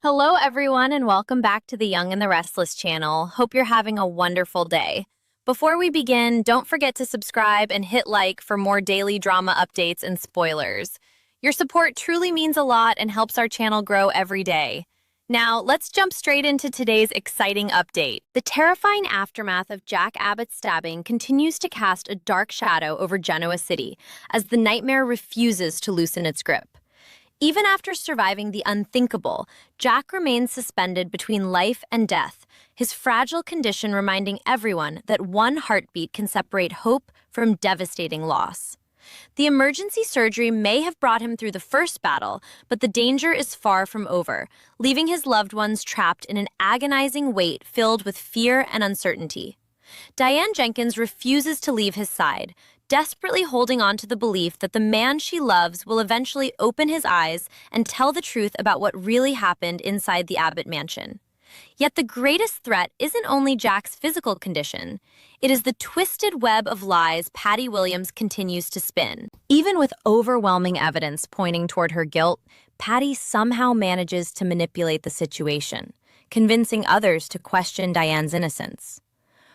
Hello, everyone, and welcome back to the Young and the Restless channel. Hope you're having a wonderful day. Before we begin, don't forget to subscribe and hit like for more daily drama updates and spoilers. Your support truly means a lot and helps our channel grow every day. Now, let's jump straight into today's exciting update. The terrifying aftermath of Jack Abbott's stabbing continues to cast a dark shadow over Genoa City as the nightmare refuses to loosen its grip. Even after surviving the unthinkable, Jack remains suspended between life and death, his fragile condition reminding everyone that one heartbeat can separate hope from devastating loss. The emergency surgery may have brought him through the first battle, but the danger is far from over, leaving his loved ones trapped in an agonizing wait filled with fear and uncertainty. Diane Jenkins refuses to leave his side, desperately holding on to the belief that the man she loves will eventually open his eyes and tell the truth about what really happened inside the Abbott mansion. Yet the greatest threat isn't only Jack's physical condition. It is the twisted web of lies Patty Williams continues to spin. Even with overwhelming evidence pointing toward her guilt, Patty somehow manages to manipulate the situation, convincing others to question Diane's innocence.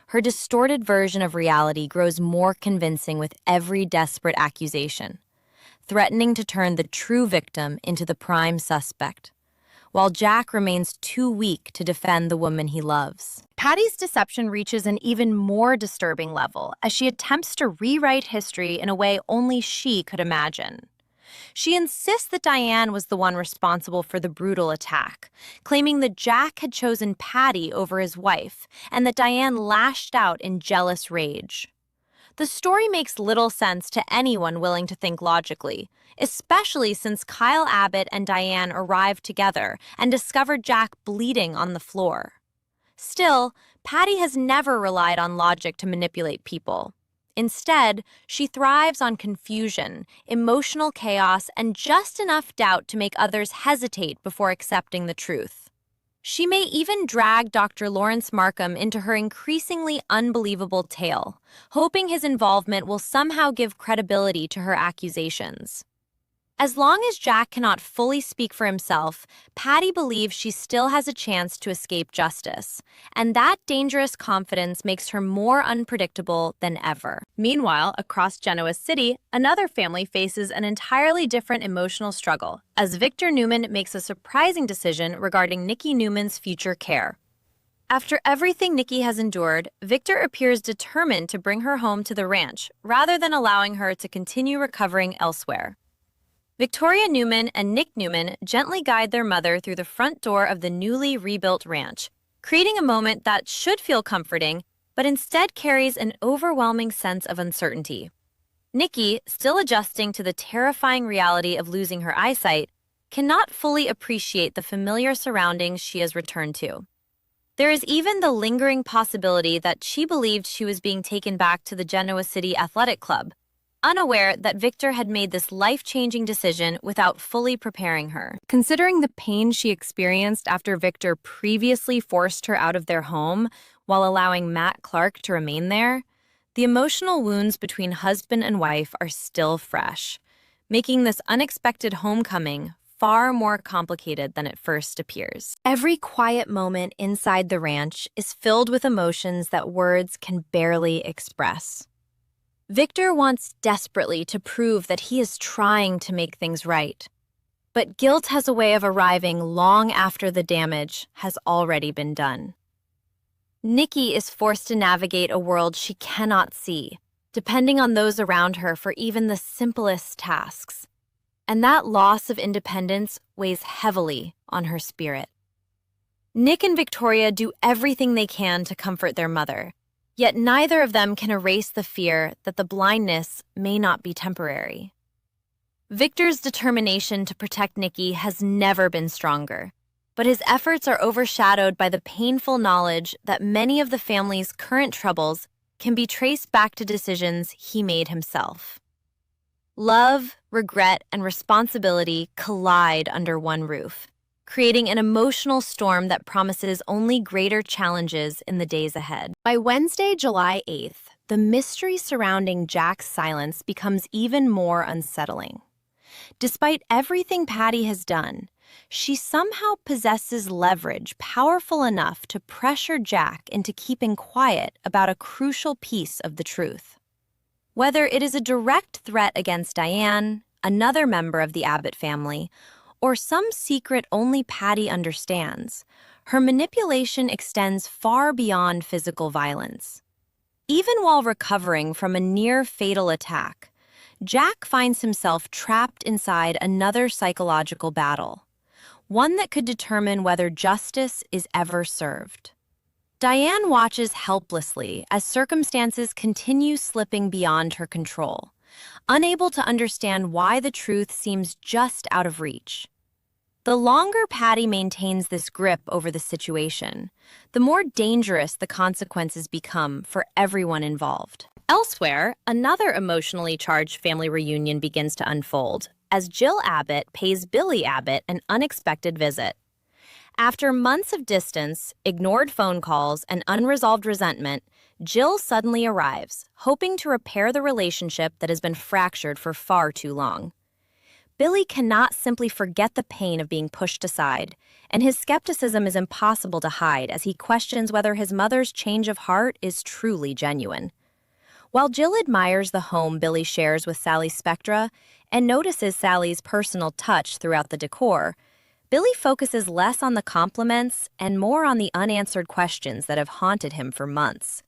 Her distorted version of reality grows more convincing with every desperate accusation, threatening to turn the true victim into the prime suspect, while Jack remains too weak to defend the woman he loves. Patty's deception reaches an even more disturbing level as she attempts to rewrite history in a way only she could imagine. She insists that Diane was the one responsible for the brutal attack, claiming that Jack had chosen Patty over his wife and that Diane lashed out in jealous rage. The story makes little sense to anyone willing to think logically, especially since Kyle Abbott and Diane arrived together and discovered Jack bleeding on the floor. Still, Patty has never relied on logic to manipulate people. Instead, she thrives on confusion, emotional chaos, and just enough doubt to make others hesitate before accepting the truth. She may even drag Dr. Lawrence Markham into her increasingly unbelievable tale, hoping his involvement will somehow give credibility to her accusations. As long as Jack cannot fully speak for himself, Patty believes she still has a chance to escape justice, and that dangerous confidence makes her more unpredictable than ever. Meanwhile, across Genoa City, another family faces an entirely different emotional struggle, as Victor Newman makes a surprising decision regarding Nikki Newman's future care. After everything Nikki has endured, Victor appears determined to bring her home to the ranch, rather than allowing her to continue recovering elsewhere. Victoria Newman and Nick Newman gently guide their mother through the front door of the newly rebuilt ranch, creating a moment that should feel comforting, but instead carries an overwhelming sense of uncertainty. Nikki, still adjusting to the terrifying reality of losing her eyesight, cannot fully appreciate the familiar surroundings she has returned to. There is even the lingering possibility that she believed she was being taken back to the Genoa City Athletic Club, unaware that Victor had made this life-changing decision without fully preparing her. Considering the pain she experienced after Victor previously forced her out of their home while allowing Matt Clark to remain there, the emotional wounds between husband and wife are still fresh, making this unexpected homecoming far more complicated than it first appears. Every quiet moment inside the ranch is filled with emotions that words can barely express. Victor wants desperately to prove that he is trying to make things right. But guilt has a way of arriving long after the damage has already been done. Nikki is forced to navigate a world she cannot see, depending on those around her for even the simplest tasks. And that loss of independence weighs heavily on her spirit. Nick and Victoria do everything they can to comfort their mother, yet neither of them can erase the fear that the blindness may not be temporary. Victor's determination to protect Nikki has never been stronger, but his efforts are overshadowed by the painful knowledge that many of the family's current troubles can be traced back to decisions he made himself. Love, regret, and responsibility collide under one roof, creating an emotional storm that promises only greater challenges in the days ahead. By Wednesday, July 8th, the mystery surrounding Jack's silence becomes even more unsettling. Despite everything Patty has done, She somehow possesses leverage powerful enough to pressure Jack into keeping quiet about a crucial piece of the truth. Whether it is a direct threat against Diane, another member of the Abbott family, or some secret only Patty understands, her manipulation extends far beyond physical violence. Even while recovering from a near-fatal attack, Jack finds himself trapped inside another psychological battle, one that could determine whether justice is ever served. Diane watches helplessly as circumstances continue slipping beyond her control, unable to understand why the truth seems just out of reach. The longer Patty maintains this grip over the situation, the more dangerous the consequences become for everyone involved. Elsewhere, another emotionally charged family reunion begins to unfold as Jill Abbott pays Billy Abbott an unexpected visit. After months of distance, ignored phone calls, and unresolved resentment, Jill suddenly arrives, hoping to repair the relationship that has been fractured for far too long. Billy cannot simply forget the pain of being pushed aside, and his skepticism is impossible to hide as he questions whether his mother's change of heart is truly genuine. While Jill admires the home Billy shares with Sally Spectra and notices Sally's personal touch throughout the decor, Billy focuses less on the compliments and more on the unanswered questions that have haunted him for months.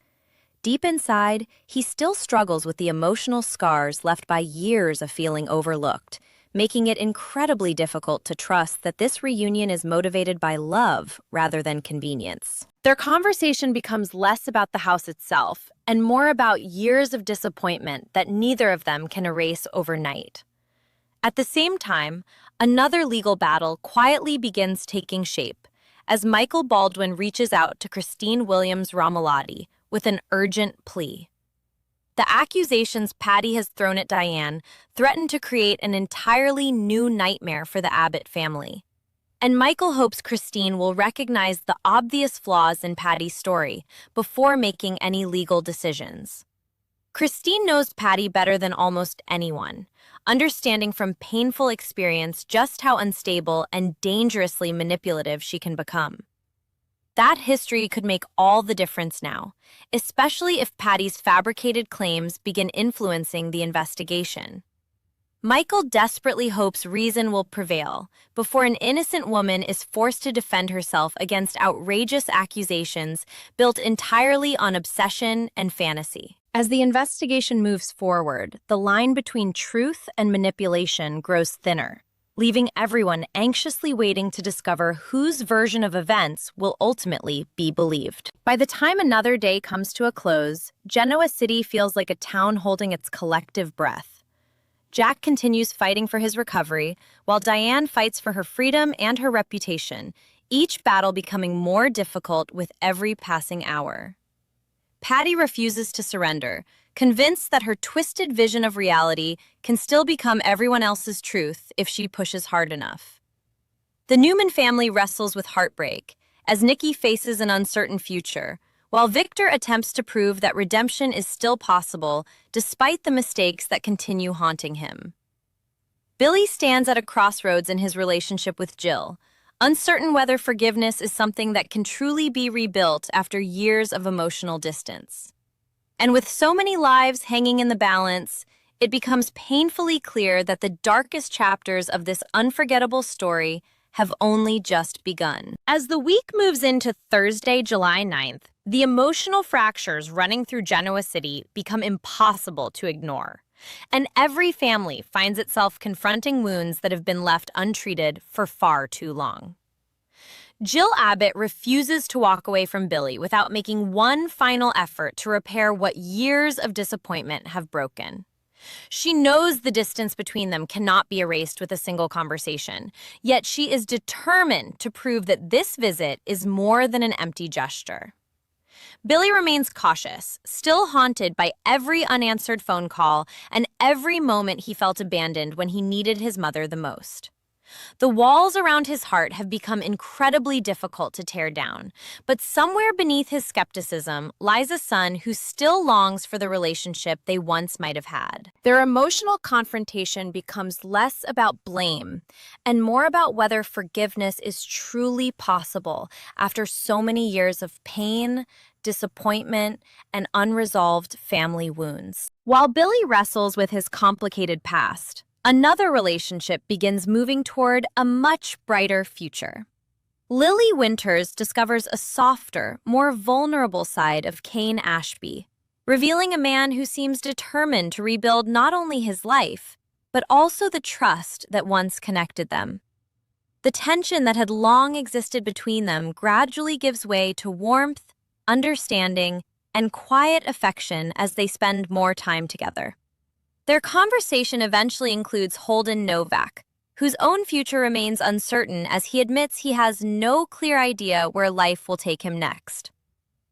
Deep inside, he still struggles with the emotional scars left by years of feeling overlooked, making it incredibly difficult to trust that this reunion is motivated by love rather than convenience. Their conversation becomes less about the house itself and more about years of disappointment that neither of them can erase overnight. At the same time, another legal battle quietly begins taking shape as Michael Baldwin reaches out to Christine Williams Romalotti with an urgent plea. The accusations Patty has thrown at Diane threaten to create an entirely new nightmare for the Abbott family. And Michael hopes Christine will recognize the obvious flaws in Patty's story before making any legal decisions. Christine knows Patty better than almost anyone, understanding from painful experience just how unstable and dangerously manipulative she can become. That history could make all the difference now, especially if Patty's fabricated claims begin influencing the investigation. Michael desperately hopes reason will prevail before an innocent woman is forced to defend herself against outrageous accusations built entirely on obsession and fantasy. As the investigation moves forward, the line between truth and manipulation grows thinner, leaving everyone anxiously waiting to discover whose version of events will ultimately be believed. By the time another day comes to a close, Genoa City feels like a town holding its collective breath. Jack continues fighting for his recovery, while Diane fights for her freedom and her reputation, each battle becoming more difficult with every passing hour. Patty refuses to surrender, convinced that her twisted vision of reality can still become everyone else's truth if she pushes hard enough. The Newman family wrestles with heartbreak as Nikki faces an uncertain future, while Victor attempts to prove that redemption is still possible despite the mistakes that continue haunting him. Billy stands at a crossroads in his relationship with Jill, uncertain whether forgiveness is something that can truly be rebuilt after years of emotional distance. And with so many lives hanging in the balance, it becomes painfully clear that the darkest chapters of this unforgettable story have only just begun. As the week moves into Thursday, July 9th, the emotional fractures running through Genoa City become impossible to ignore, and every family finds itself confronting wounds that have been left untreated for far too long. Jill Abbott refuses to walk away from Billy without making one final effort to repair what years of disappointment have broken. She knows the distance between them cannot be erased with a single conversation, yet she is determined to prove that this visit is more than an empty gesture. Billy remains cautious, still haunted by every unanswered phone call and every moment he felt abandoned when he needed his mother the most. The walls around his heart have become incredibly difficult to tear down, but somewhere beneath his skepticism lies a son who still longs for the relationship they once might have had. Their emotional confrontation becomes less about blame and more about whether forgiveness is truly possible after so many years of pain, disappointment, and unresolved family wounds. While Billy wrestles with his complicated past, another relationship begins moving toward a much brighter future. Lily Winters discovers a softer, more vulnerable side of Kane Ashby, revealing a man who seems determined to rebuild not only his life, but also the trust that once connected them. The tension that had long existed between them gradually gives way to warmth, understanding, and quiet affection as they spend more time together. Their conversation eventually includes Holden Novak, whose own future remains uncertain as he admits he has no clear idea where life will take him next.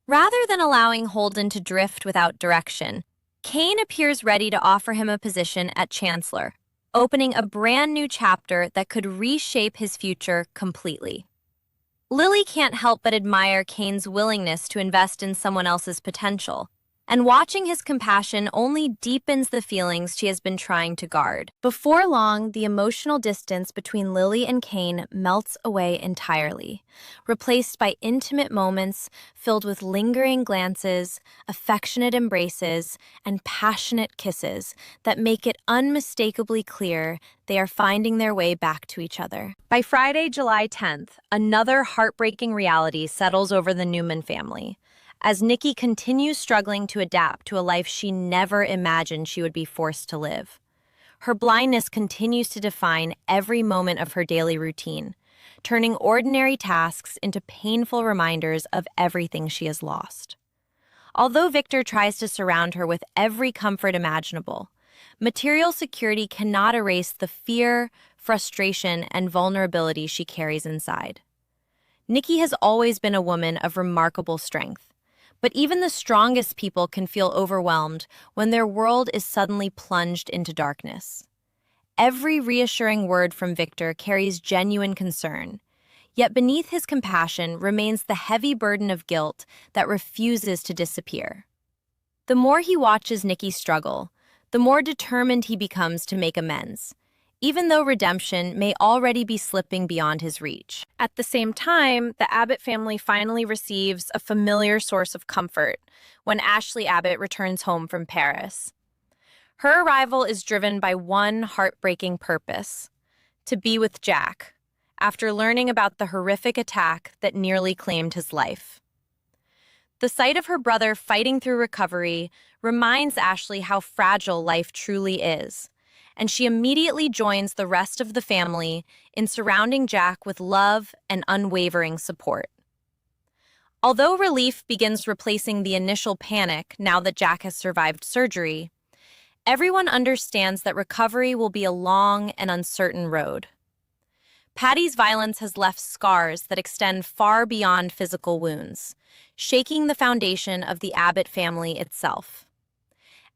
Rather than allowing Holden to drift without direction, Kane appears ready to offer him a position at Chancellor, opening a brand new chapter that could reshape his future completely. Lily can't help but admire Kane's willingness to invest in someone else's potential, and watching his compassion only deepens the feelings she has been trying to guard. Before long, the emotional distance between Lily and Kane melts away entirely, replaced by intimate moments filled with lingering glances, affectionate embraces, and passionate kisses that make it unmistakably clear they are finding their way back to each other. By Friday, July 10th, another heartbreaking reality settles over the Newman family, as Nikki continues struggling to adapt to a life she never imagined she would be forced to live. Her blindness continues to define every moment of her daily routine, turning ordinary tasks into painful reminders of everything she has lost. Although Victor tries to surround her with every comfort imaginable, material security cannot erase the fear, frustration, and vulnerability she carries inside. Nikki has always been a woman of remarkable strength, but even the strongest people can feel overwhelmed when their world is suddenly plunged into darkness. Every reassuring word from Victor carries genuine concern, yet beneath his compassion remains the heavy burden of guilt that refuses to disappear. The more he watches Nikki struggle, the more determined he becomes to make amends, even though redemption may already be slipping beyond his reach. At the same time, the Abbott family finally receives a familiar source of comfort when Ashley Abbott returns home from Paris. Her arrival is driven by one heartbreaking purpose: to be with Jack, after learning about the horrific attack that nearly claimed his life. The sight of her brother fighting through recovery reminds Ashley how fragile life truly is, and she immediately joins the rest of the family in surrounding Jack with love and unwavering support. Although relief begins replacing the initial panic now that Jack has survived surgery, everyone understands that recovery will be a long and uncertain road. Patty's violence has left scars that extend far beyond physical wounds, shaking the foundation of the Abbott family itself.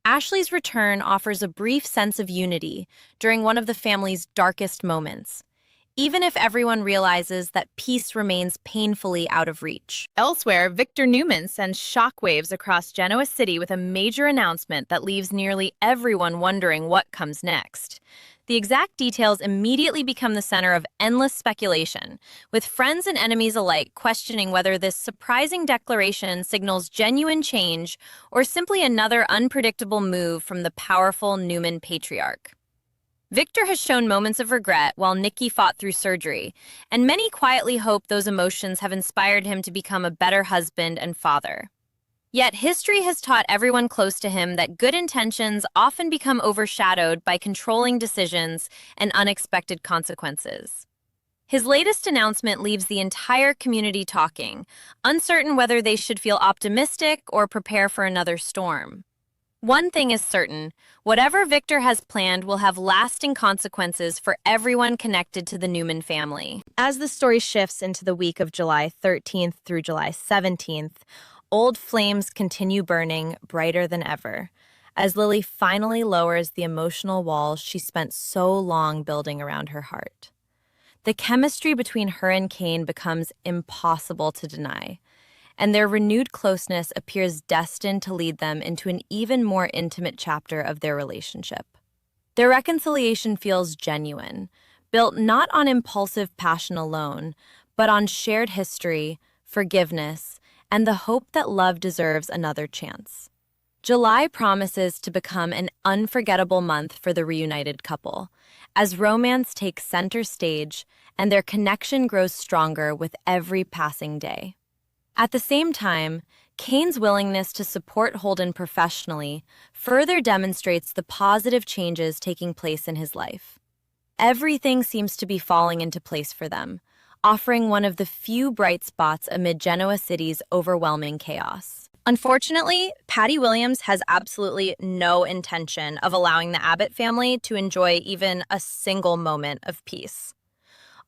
Ashley's return offers a brief sense of unity during one of the family's darkest moments, even if everyone realizes that peace remains painfully out of reach. Elsewhere, Victor Newman sends shockwaves across Genoa City with a major announcement that leaves nearly everyone wondering what comes next. The exact details immediately become the center of endless speculation, with friends and enemies alike questioning whether this surprising declaration signals genuine change or simply another unpredictable move from the powerful Newman patriarch. Victor has shown moments of regret while Nikki fought through surgery, and many quietly hope those emotions have inspired him to become a better husband and father. Yet history has taught everyone close to him that good intentions often become overshadowed by controlling decisions and unexpected consequences. His latest announcement leaves the entire community talking, uncertain whether they should feel optimistic or prepare for another storm. One thing is certain: whatever Victor has planned will have lasting consequences for everyone connected to the Newman family. As the story shifts into the week of July 13th through July 17th, old flames continue burning brighter than ever, as Lily finally lowers the emotional walls she spent so long building around her heart. The chemistry between her and Cain becomes impossible to deny, and their renewed closeness appears destined to lead them into an even more intimate chapter of their relationship. Their reconciliation feels genuine, built not on impulsive passion alone, but on shared history, forgiveness, and the hope that love deserves another chance. July promises to become an unforgettable month for the reunited couple, as romance takes center stage and their connection grows stronger with every passing day. At the same time, Cain's willingness to support Holden professionally further demonstrates the positive changes taking place in his life. Everything seems to be falling into place for them, offering one of the few bright spots amid Genoa City's overwhelming chaos. Unfortunately, Patty Williams has absolutely no intention of allowing the Abbott family to enjoy even a single moment of peace.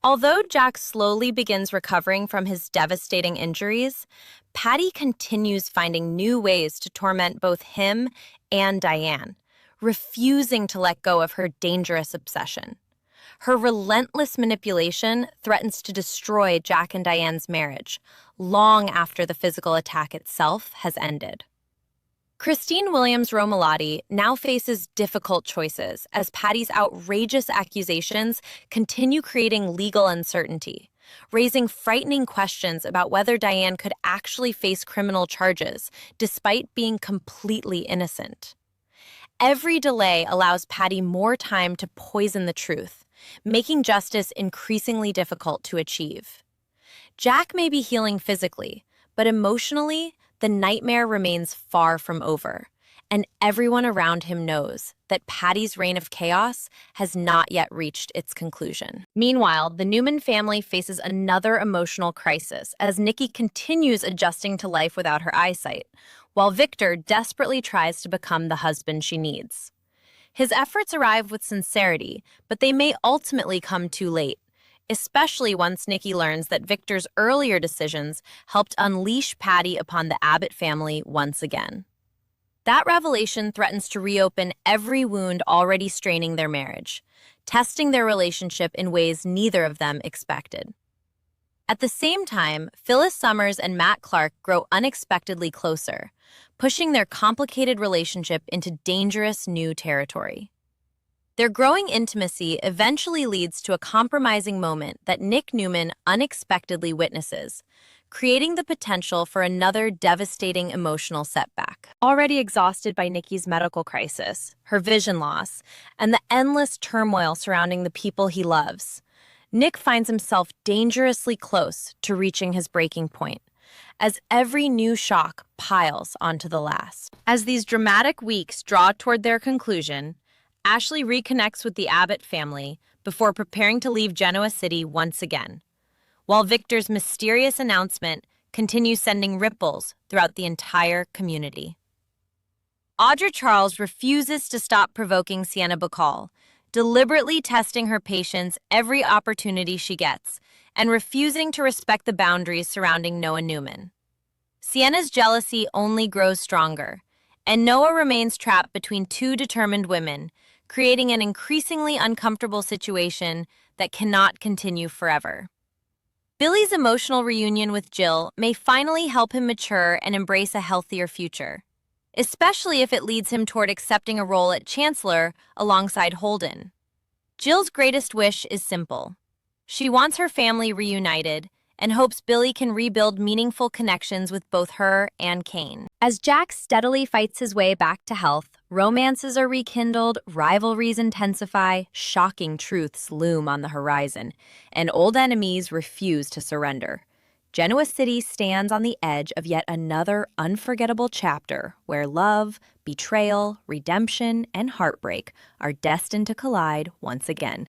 Although Jack slowly begins recovering from his devastating injuries, Patty continues finding new ways to torment both him and Diane, refusing to let go of her dangerous obsession. Her relentless manipulation threatens to destroy Jack and Diane's marriage, long after the physical attack itself has ended. Christine Williams Romalotti now faces difficult choices as Patty's outrageous accusations continue creating legal uncertainty, raising frightening questions about whether Diane could actually face criminal charges despite being completely innocent. Every delay allows Patty more time to poison the truth, making justice increasingly difficult to achieve. Jack may be healing physically, but emotionally, the nightmare remains far from over, and everyone around him knows that Patty's reign of chaos has not yet reached its conclusion. Meanwhile, the Newman family faces another emotional crisis as Nikki continues adjusting to life without her eyesight, while Victor desperately tries to become the husband she needs. His efforts arrive with sincerity, but they may ultimately come too late, especially once Nikki learns that Victor's earlier decisions helped unleash Patty upon the Abbott family once again. That revelation threatens to reopen every wound already straining their marriage, testing their relationship in ways neither of them expected. At the same time, Phyllis Summers and Matt Clark grow unexpectedly closer, pushing their complicated relationship into dangerous new territory. Their growing intimacy eventually leads to a compromising moment that Nick Newman unexpectedly witnesses, creating the potential for another devastating emotional setback. Already exhausted by Nikki's medical crisis, her vision loss, and the endless turmoil surrounding the people he loves, Nick finds himself dangerously close to reaching his breaking point, as every new shock piles onto the last. As these dramatic weeks draw toward their conclusion, Ashley reconnects with the Abbott family before preparing to leave Genoa City once again, while Victor's mysterious announcement continues sending ripples throughout the entire community. Audra Charles refuses to stop provoking Sienna Bacall, deliberately testing her patience every opportunity she gets, and refusing to respect the boundaries surrounding Noah Newman. Sienna's jealousy only grows stronger, and Noah remains trapped between two determined women, creating an increasingly uncomfortable situation that cannot continue forever. Billy's emotional reunion with Jill may finally help him mature and embrace a healthier future, especially if it leads him toward accepting a role at Chancellor alongside Holden. Jill's greatest wish is simple. She wants her family reunited and hopes Billy can rebuild meaningful connections with both her and Cain. As Jack steadily fights his way back to health, romances are rekindled, rivalries intensify, shocking truths loom on the horizon, and old enemies refuse to surrender. Genoa City stands on the edge of yet another unforgettable chapter where love, betrayal, redemption, and heartbreak are destined to collide once again.